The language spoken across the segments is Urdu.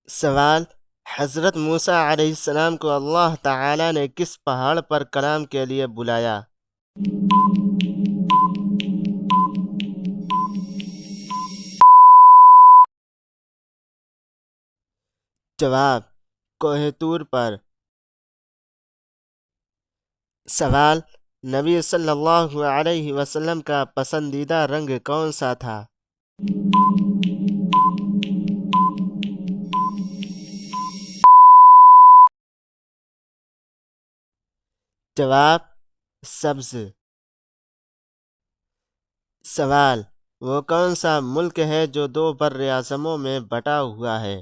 سوال: حضرت موسیٰ علیہ السلام کو اللہ تعالی نے کس پہاڑ پر کلام کے لیے بلایا؟ جواب: کوہ طور پر۔ سوال: نبی صلی اللہ علیہ وسلم کا پسندیدہ رنگ کون سا تھا؟ جواب: سبز۔ سوال: وہ کون سا ملک ہے جو دو بر اعظموں میں بٹا ہوا ہے؟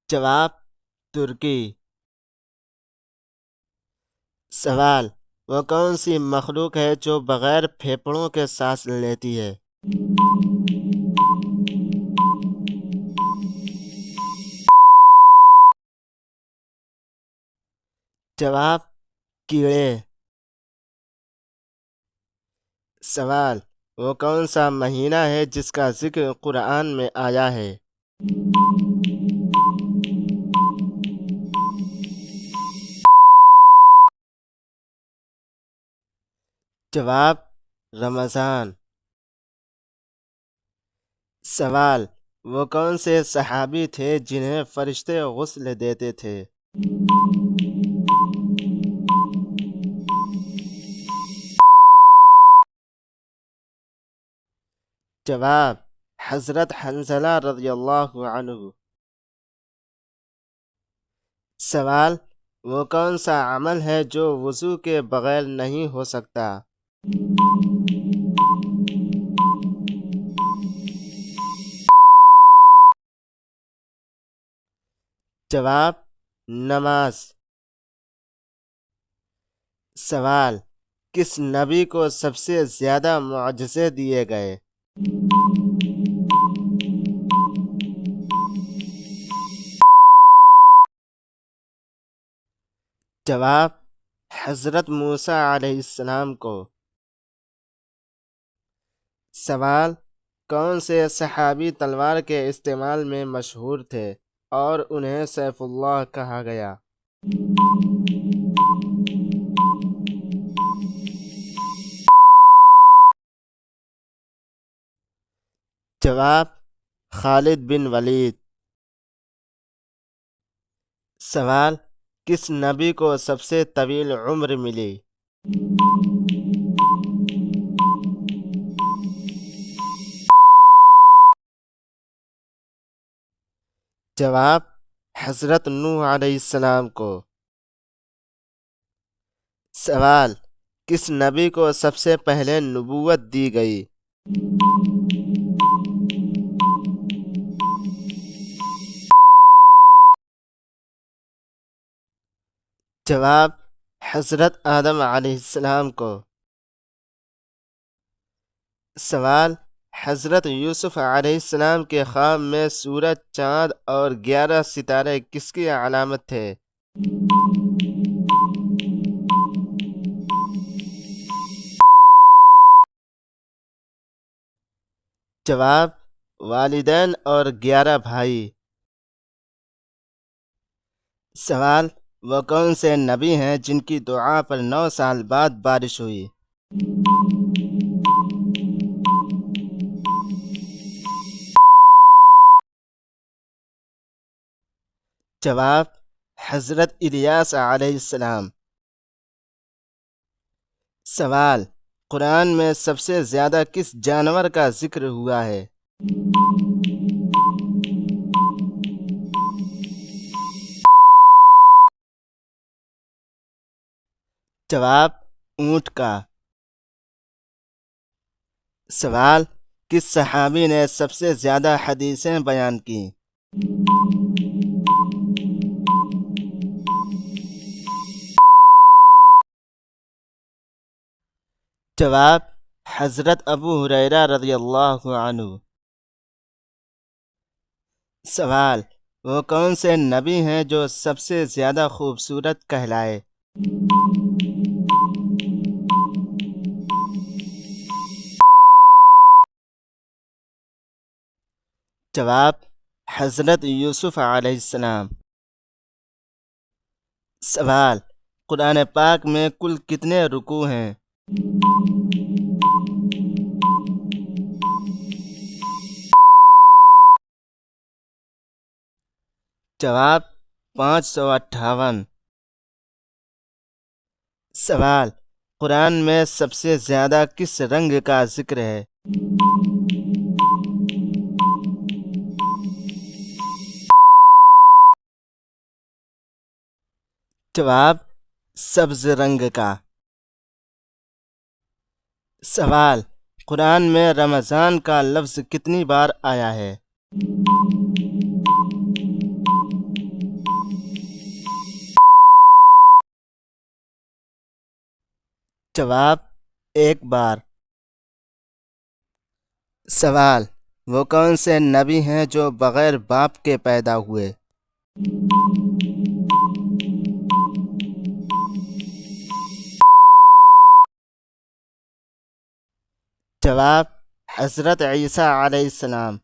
جواب: ترکی۔ سوال: وہ کون سی مخلوق ہے جو بغیر پھیپھڑوں کے سانس لیتی ہے؟ جواب: کیڑے۔ سوال: وہ کون سا مہینہ ہے جس کا ذکر قرآن میں آیا ہے؟ جواب: رمضان۔ سوال: وہ کون سے صحابی تھے جنہیں فرشتے غسل دیتے تھے؟ جواب: حضرت حنظلہ رضی اللہ عنہ۔ سوال: وہ کون سا عمل ہے جو وضو کے بغیر نہیں ہو سکتا؟ جواب: نماز۔ سوال: کس نبی کو سب سے زیادہ معجزے دیے گئے؟ جواب: حضرت موسیٰ علیہ السلام کو۔ سوال: کون سے صحابی تلوار کے استعمال میں مشہور تھے اور انہیں سیف اللہ کہا گیا؟ جواب: خالد بن ولید۔ سوال: کس نبی کو سب سے طویل عمر ملی؟ جواب: حضرت نوح علیہ السلام کو۔ سوال: کس نبی کو سب سے پہلے نبوت دی گئی؟ جواب: حضرت آدم علیہ السلام کو۔ سوال: حضرت یوسف علیہ السلام کے خواب میں سورج، چاند اور 11 ستارے کس کی علامت تھے؟ جواب: والدین اور 11 بھائی۔ سوال: وہ کون سے نبی ہیں جن کی دعا پر 9 سال بعد بارش ہوئی؟ جواب: حضرت الیاس علیہ السلام۔ سوال: قرآن میں سب سے زیادہ کس جانور کا ذکر ہوا ہے؟ جواب: اونٹ کا۔ سوال: کس صحابی نے سب سے زیادہ حدیثیں بیان کی؟ جواب: حضرت ابو ہریرہ رضی اللہ عنہ۔ سوال: وہ کون سے نبی ہیں جو سب سے زیادہ خوبصورت کہلائے؟ جواب: حضرت یوسف علیہ السلام۔ سوال: قرآن پاک میں کل کتنے رکوع ہیں؟ جواب: 558۔ سوال: قرآن میں سب سے زیادہ کس رنگ کا ذکر ہے؟ جواب: سبز رنگ کا۔ سوال: قرآن میں رمضان کا لفظ کتنی بار آیا ہے؟ جواب: ایک بار۔ سوال: وہ کون سے نبی ہیں جو بغیر باپ کے پیدا ہوئے؟ جواب: حضرت عیسیٰ علیہ السلام۔